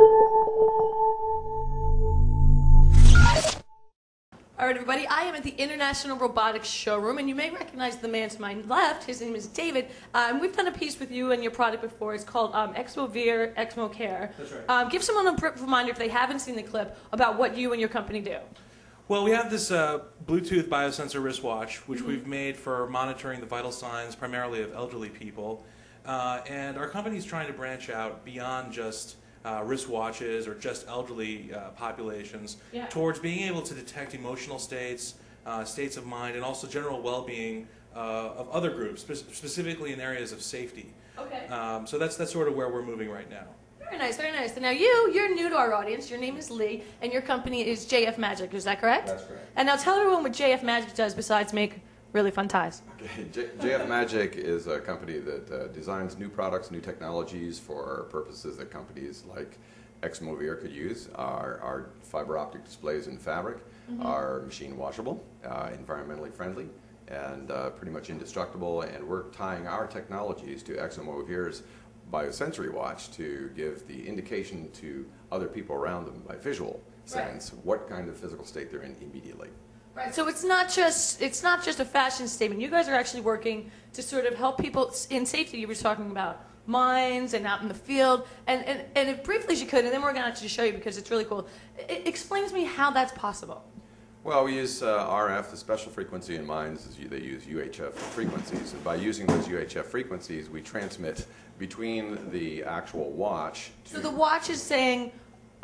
All right, everybody, I am at the International Robotics Showroom, and you may recognize the man to my left. His name is David. We've done a piece with you and your product before. It's called Exmocare. That's right. Give someone a reminder, if they haven't seen the clip, about what you and your company do. Well, we have this Bluetooth biosensor wristwatch, which we've made for monitoring the vital signs primarily of elderly people. And our company is trying to branch out beyond just wristwatches or just elderly populations towards being able to detect emotional states, states of mind, and also general well-being of other groups, specifically in areas of safety. Okay. So that's sort of where we're moving right now. Very nice, very nice. And now you're new to our audience. Your name is Lee, and your company is JF Magic. Is that correct? That's correct. And now tell everyone what JF Magic does besides make really fun ties. Okay. JF Magic is a company that designs new products, new technologies for purposes that companies like Exmocare could use. Our fiber optic displays in fabric are machine washable, environmentally friendly, and pretty much indestructible. And we're tying our technologies to Exmocare's biosensory watch to give the indication to other people around them by visual sense what kind of physical state they're in immediately. Right, so it's not just a fashion statement. You guys are actually working to sort of help people in safety. You were talking about mines and out in the field, and if briefly as you could, and then we're going to actually show you because it's really cool. Explain to me how that's possible. Well, we use RF, the special frequency in mines. They use UHF frequencies, and by using those UHF frequencies, we transmit between the actual watch. So the watch is saying,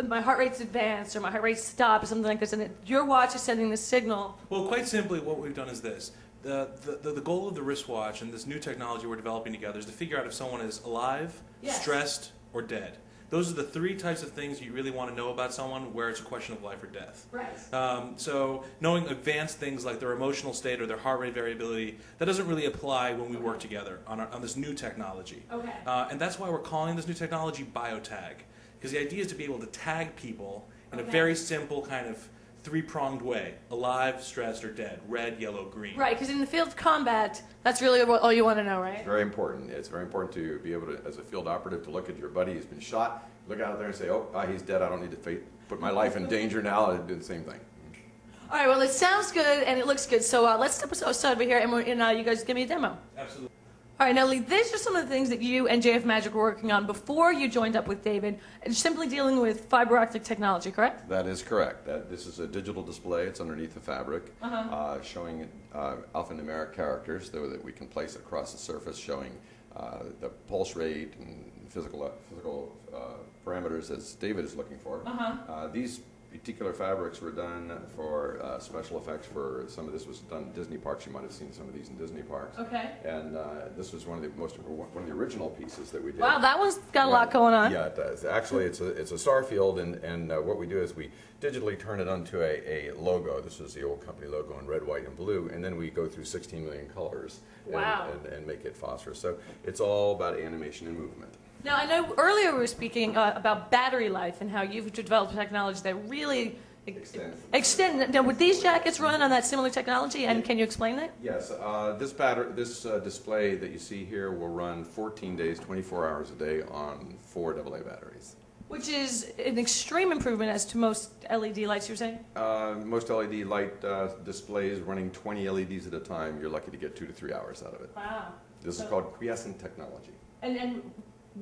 my heart rate's advanced or my heart rate stopped or something like this, and your watch is sending the signal. Well, quite simply, what we've done is this. The goal of the wristwatch and this new technology we're developing together is to figure out if someone is alive, stressed, or dead. Those are the three types of things you really want to know about someone where it's a question of life or death. Right. So knowing advanced things like their emotional state or their heart rate variability, that doesn't really apply when we work together on this new technology. Okay. And that's why we're calling this new technology biotag. Because the idea is to be able to tag people in a very simple kind of three-pronged way: alive, stressed, or dead. Red, yellow, green. Right, because in the field of combat, that's really all you want to know, right? It's very important. It's very important to be able to, as a field operative, to look at your buddy who's been shot, look out there and say, oh, he's dead, I don't need to put my life in danger now, and do the same thing. All right, well, it sounds good and it looks good, so let's step aside over here and you guys give me a demo. Absolutely. All right, now, Lee, these are some of the things that you and JF Magic were working on before you joined up with David, and simply dealing with fiber optic technology, correct? That is correct. This is a digital display. It's underneath the fabric, showing alphanumeric characters that we can place across the surface, showing the pulse rate and physical parameters as David is looking for. These particular fabrics were done for special effects. For some of this was done in Disney parks. You might have seen some of these in Disney parks. Okay. And this was one of the original pieces that we did. Wow, that one's got a lot going on. Yeah, it does. Actually, it's a star field, and what we do is we digitally turn it onto a logo. This is the old company logo in red, white, and blue, and then we go through 16 million colors and make it phosphorus. So it's all about animation and movement. Now, I know earlier we were speaking about battery life and how you've developed technology that really extend. Now, would these jackets run on that similar technology, and can you explain that? Yes. This display that you see here will run 14 days, 24 hours a day on 4 AA batteries. Which is an extreme improvement as to most LED lights, you're saying? Most LED light displays running 20 LEDs at a time, you're lucky to get 2 to 3 hours out of it. Wow. This is called quiescent technology. And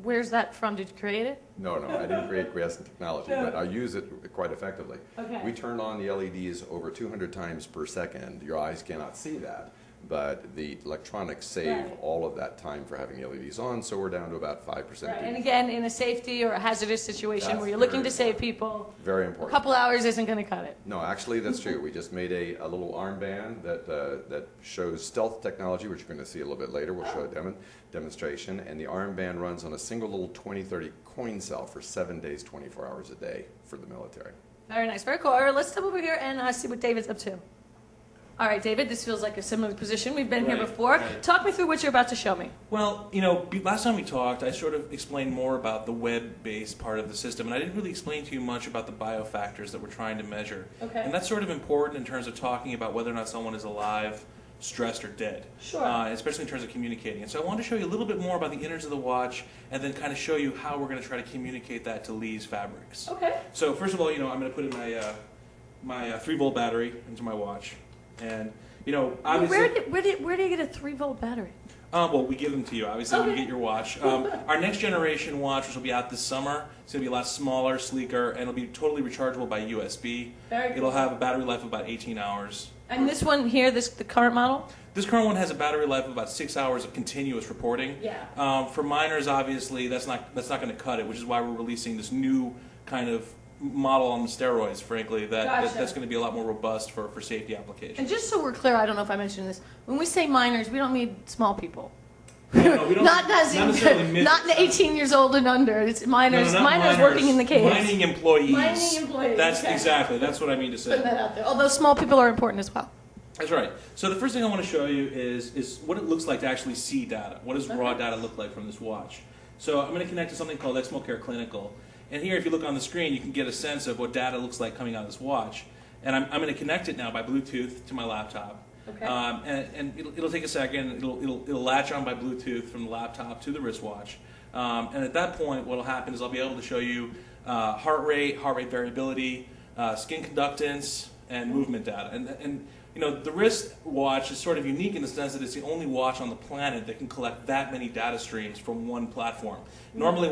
where's that from? Did you create it? No, I didn't create quiescent technology, but I use it quite effectively. Okay. We turn on the LEDs over 200 times per second. Your eyes cannot see that, but the electronics save all of that time for having the LEDs on, so we're down to about 5%. Right. And again, in a safety or a hazardous situation where you're looking to save people, very important. A couple hours isn't going to cut it. No, actually, that's true. We just made a little armband that shows stealth technology, which you're going to see a little bit later. We'll show a demonstration, and the armband runs on a single little 2030 coin cell for 7 days, 24 hours a day for the military. Very nice, very cool. All right, let's step over here and see what David's up to. All right, David, this feels like a similar position. We've been here before. Talk me through what you're about to show me. Well, you know, last time we talked, I sort of explained more about the web-based part of the system, and I didn't really explain to you much about the biofactors that we're trying to measure. Okay. And that's sort of important in terms of talking about whether or not someone is alive stressed or dead, Sure. especially in terms of communicating. And so I wanted to show you a little bit more about the innards of the watch, and then kind of show you how we're going to try to communicate that to Lee's fabrics. Okay. So first of all, I'm going to put in my 3-volt battery into my watch, and obviously. Where do you get a 3-volt battery? Well, we give them to you, obviously, when you get your watch. Our next generation watch, which will be out this summer, it's going to be a lot smaller, sleeker, and it'll be totally rechargeable by USB. Very cool. It'll have a battery life of about 18 hours. And this one here, the current model? This current one has a battery life of about 6 hours of continuous reporting. Yeah. For miners, obviously, that's not going to cut it, which is why we're releasing this new kind of model on the steroids, frankly, that's going to be a lot more robust for safety applications. And just so we're clear, I don't know if I mentioned this, when we say minors, we don't mean small people. No, we don't, not the 18 years old and under. It's minors. No, minors working in the caves. Mining employees. Mining employees. That's what I mean to say. Putting that out there. Although small people are important as well. That's right. So the first thing I want to show you is what it looks like to actually see data. What does raw data look like from this watch? So I'm going to connect to something called Exmocare Clinical. And here, if you look on the screen, you can get a sense of what data looks like coming out of this watch. And I'm going to connect it now by Bluetooth to my laptop. Okay. And it'll take a second. It'll latch on by Bluetooth from the laptop to the wristwatch. And at that point, what will happen is I'll be able to show you heart rate variability, skin conductance, and movement data. And the wristwatch is sort of unique in the sense that it's the only watch on the planet that can collect that many data streams from one platform. Normally,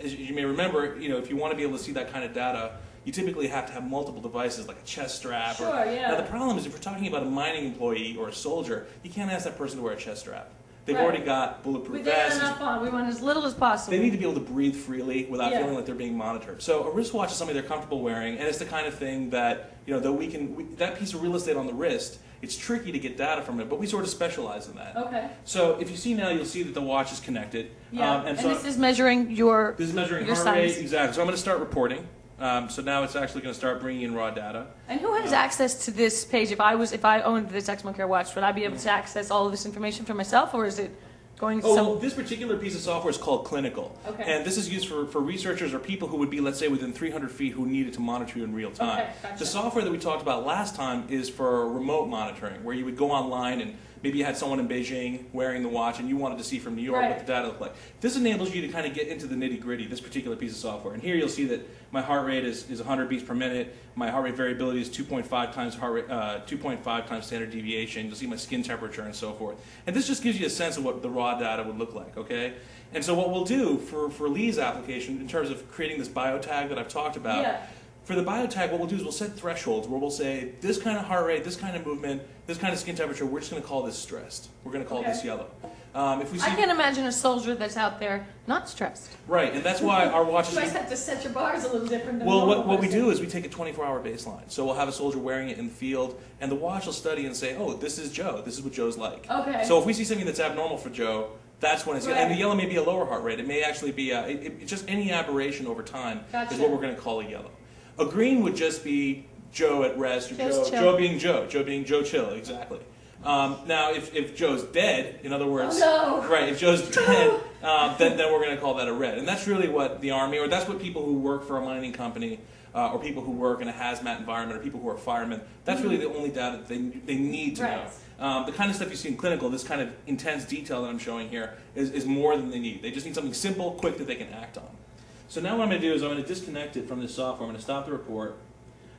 as you may remember, if you want to be able to see that kind of data, you typically have to have multiple devices, like a chest strap. Sure, yeah. Now, the problem is if we're talking about a mining employee or a soldier, you can't ask that person to wear a chest strap. They've already got bulletproof vests. We want as little as possible. They need to be able to breathe freely without feeling like they're being monitored. So a wristwatch is something they're comfortable wearing, and it's the kind of thing that, that piece of real estate on the wrist, it's tricky to get data from it, but we sort of specialize in that. Okay. So if you see now, you'll see that the watch is connected. Yeah. And so this is measuring your This is measuring your heart size. rate, exactly. So I'm going to start reporting. So now it's actually going to start bringing in raw data. And who has access to this page? If I owned this Exmocare watch, would I be able to access all of this information for myself, or is it going to well, this particular piece of software is called Clinical. Okay. And this is used for researchers or people who would be, let's say, within 300 feet who needed to monitor you in real time. Okay, gotcha. The software that we talked about last time is for remote monitoring, where you would go online and maybe you had someone in Beijing wearing the watch and you wanted to see from New York what the data looked like. This enables you to kind of get into the nitty-gritty, this particular piece of software. And here you'll see that my heart rate is 100 beats per minute. My heart rate variability is 2.5 times 2.5 times standard deviation. You'll see my skin temperature and so forth. And this just gives you a sense of what the raw data would look like, okay? And so what we'll do for Lee's application in terms of creating this biotag that I've talked about, for the biotag, what we'll do is we'll set thresholds where we'll say this kind of heart rate, this kind of movement, this kind of skin temperature, we're just going to call this stressed. We're going to call this yellow. If we see, I can't imagine a soldier that's out there not stressed. Right, and that's why our watches... You guys have to set your bars a little different than Well, normal what we person. do is we take a 24-hour baseline. So we'll have a soldier wearing it in the field, and the watch will study and say, oh, this is Joe. This is what Joe's like. Okay. So if we see something that's abnormal for Joe, that's when it's... Right. And the yellow may be a lower heart rate. It may actually be... just any aberration over time is what we're going to call a yellow. A green would just be Joe at rest, or Joe being Joe being Joe chill, exactly. Now, if Joe's dead, in other words, right, if Joe's dead, then we're going to call that a red. And that's really what the Army, or that's what people who work for a mining company, or people who work in a hazmat environment, or people who are firemen, that's really the only data that they need to know. The kind of stuff you see in clinical, this kind of intense detail that I'm showing here, is more than they need. They just need something simple, quick, that they can act on. So now what I'm going to do is I'm going to disconnect it from this software. I'm going to stop the report.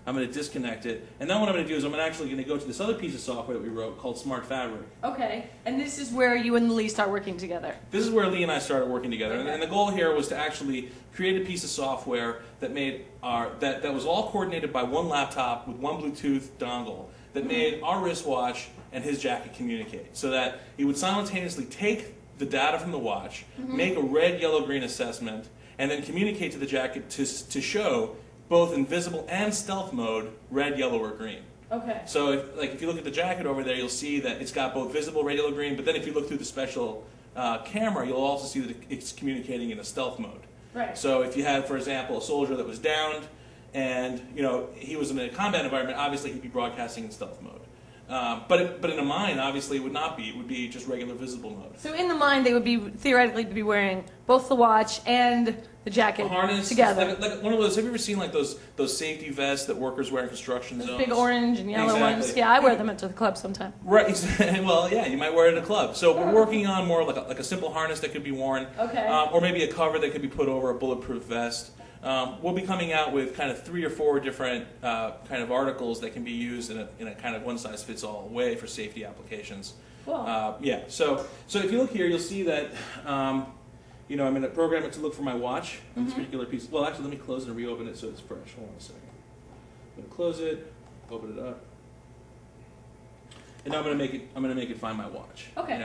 I'm going to disconnect it. And then what I'm going to do is I'm actually going to go to this other piece of software that we wrote called Smart Fabric. Okay. And this is where you and Lee start working together. This is where Lee and I started working together. Okay. And the goal here was to actually create a piece of software that made that was all coordinated by one laptop with one Bluetooth dongle that made our wristwatch and his jacket communicate, so that he would simultaneously take the data from the watch, make a red, yellow, green assessment, and then communicate to the jacket to show both in visible and stealth mode, red, yellow, or green. Okay. So if you look at the jacket over there, you'll see that it's got both visible, red, yellow, green, but then if you look through the special camera, you'll also see that it's communicating in a stealth mode. Right. So if you had, for example, a soldier that was downed and he was in a combat environment, obviously he'd be broadcasting in stealth mode. But in a mine, obviously, it would not be. It would be just regular visible mode. So in the mine, they would be theoretically be wearing both the watch and the jacket A harness together. like one of those. Have you ever seen like those safety vests that workers wear in construction Those zones? big orange and yellow Exactly. ones. Yeah, I wear them into the club sometime. Right. Well, yeah, you might wear it at a club. So we're working on more like a simple harness that could be worn, Okay. or maybe a cover that could be put over a bulletproof vest. We'll be coming out with kind of 3 or 4 different kind of articles that can be used in a kind of one-size-fits-all way for safety applications. Cool. Yeah. So if you look here, you'll see that. I'm going to program it to look for my watch in this particular piece. Well, actually, let me close it and reopen it so it's fresh. Hold on a second. I'm going to close it, open it up, and now I'm going to make it find my watch. Okay.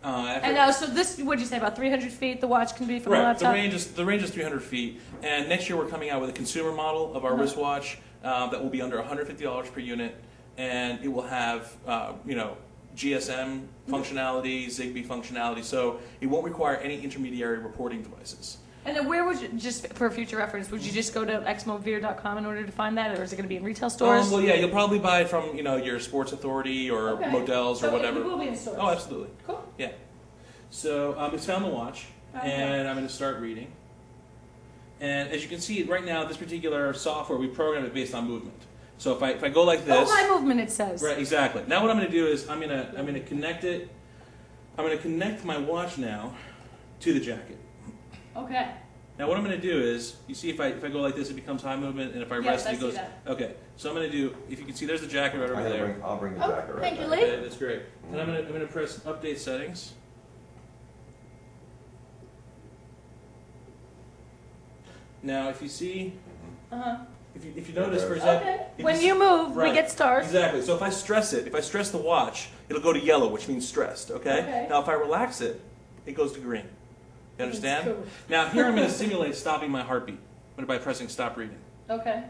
After, So this, what did you say, about 300 feet the watch can be from the right. laptop? The range is 300 feet, and next year we're coming out with a consumer model of our wristwatch that will be under $150 per unit, and it will have GSM functionality, Zigbee functionality, so it won't require any intermediary reporting devices. And then where would you, just for future reference, would you just go to exmocare.com in order to find that, or is it going to be in retail stores? Well, yeah, you'll probably buy it from your Sports Authority or Models or whatever. So it will be in stores? Oh, absolutely. Cool. Yeah. So it's found the watch, and I'm going to start reading. And as you can see, right now, this particular software, we programmed it based on movement. So if I go like this, high movement it says. right, exactly. Now what I'm going to do is I'm going to connect it. I'm going to connect my watch now to the jacket. Okay. Now what I'm going to do is, you see if I go like this, it becomes high movement, and if I rest, it goes. I see that. Okay. So I'm going to do. If you can see, there's the jacket right over there. I'll bring the jacket right thank you, back. Lee. Okay, that's great. And I'm going to press update settings. Now if you see. If you notice, for example, when you move, we get stars. Exactly. So if I stress the watch, it'll go to yellow, which means stressed. Okay. Now if I relax it, it goes to green. You understand? Cool. Now here I'm going to simulate stopping my heartbeat by pressing stop reading. Okay.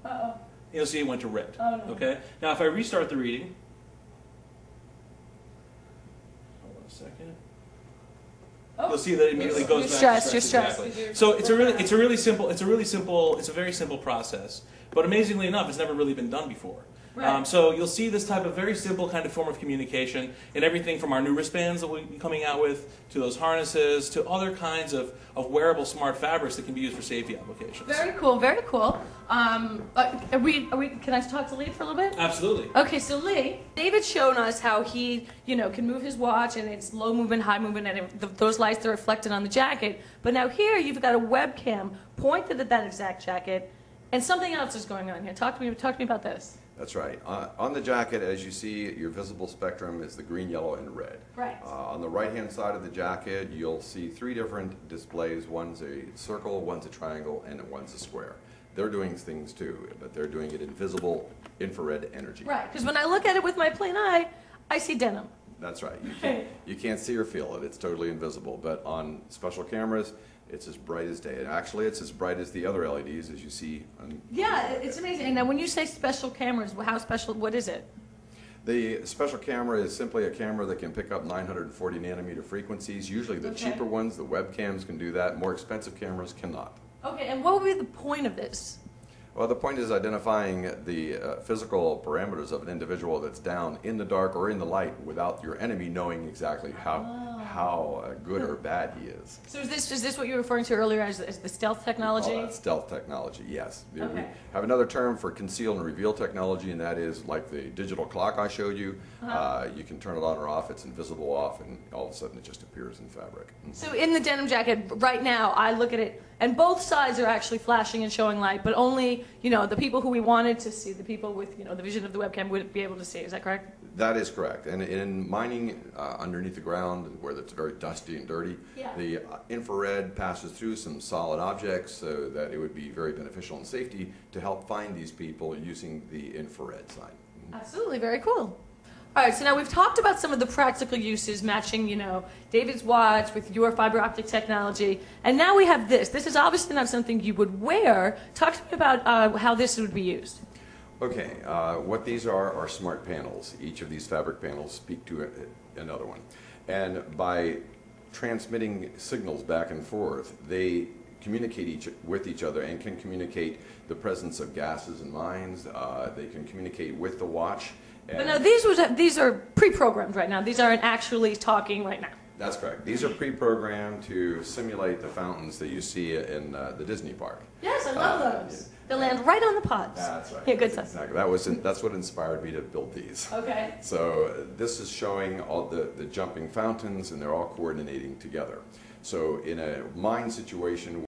Uh-oh. You'll see it went to red. Oh, no. Okay. Now if I restart the reading, hold on a second. Oh. You'll see that it immediately goes back. Stressed, to you're stress. stressed. Exactly. So it's a very simple process. But amazingly enough, it's never really been done before. Right. So you'll see this type of very simple kind of form of communication in everything from our new wristbands that we'll be coming out with, to those harnesses, to other kinds of wearable smart fabrics that can be used for safety applications. Very cool, very cool. Can I talk to Lee for a little bit? Absolutely. Okay, so Lee, David's shown us how he, can move his watch, and it's low movement, high movement, and those lights are reflected on the jacket. But now here you've got a webcam pointed at that exact jacket, and something else is going on here. Talk to me about this. That's right. On the jacket, as you see, your visible spectrum is the green, yellow, and red. Right. On the right-hand side of the jacket, you'll see 3 different displays. One's a circle, one's a triangle, and one's a square. They're doing things too, but they're doing it in visible infrared energy. Right, because when I look at it with my plain eye, I see denim. That's right. You can't see or feel it. It's totally invisible. But on special cameras, it's as bright as day. And actually, it's as bright as the other LEDs, as you see. Yeah, it's amazing. And now when you say special cameras, how special, what is it? The special camera is simply a camera that can pick up 940 nanometer frequencies. Usually the cheaper ones, the webcams, can do that. More expensive cameras cannot. Okay, and what would be the point of this? Well, the point is identifying the physical parameters of an individual that's down in the dark or in the light without your enemy knowing exactly how good or bad he is. So is this what you were referring to earlier as the stealth technology? Oh, that's stealth technology, yes. Okay. We have another term for conceal and reveal technology, and that is like the digital clock I showed you. You can turn it on or off, it's invisible off, and all of a sudden it just appears in fabric. So in the denim jacket, right now, I look at it, and both sides are actually flashing and showing light, but only, the people who we wanted to see, the people with, the vision of the webcam would be able to see. Is that correct? That is correct. And in mining underneath the ground, where it's very dusty and dirty, the infrared passes through some solid objects so that it would be very beneficial in safety to help find these people using the infrared side. Absolutely, very cool. All right, so now we've talked about some of the practical uses matching, David's watch with your fiber optic technology, and now we have this. This is obviously not something you would wear. Talk to me about how this would be used. Okay, what these are smart panels. Each of these fabric panels speak to another one. And by transmitting signals back and forth, they communicate with each other and can communicate the presence of gases in mines. They can communicate with the watch. But now these are pre-programmed right now. These aren't actually talking right now. That's correct. These are pre-programmed to simulate the fountains that you see in the Disney park. Yes, I love those. They land right on the pods. That's right. Yeah, good stuff. Exactly. That's what inspired me to build these. Okay. So this is showing all the jumping fountains, and they're all coordinating together. So in a mine situation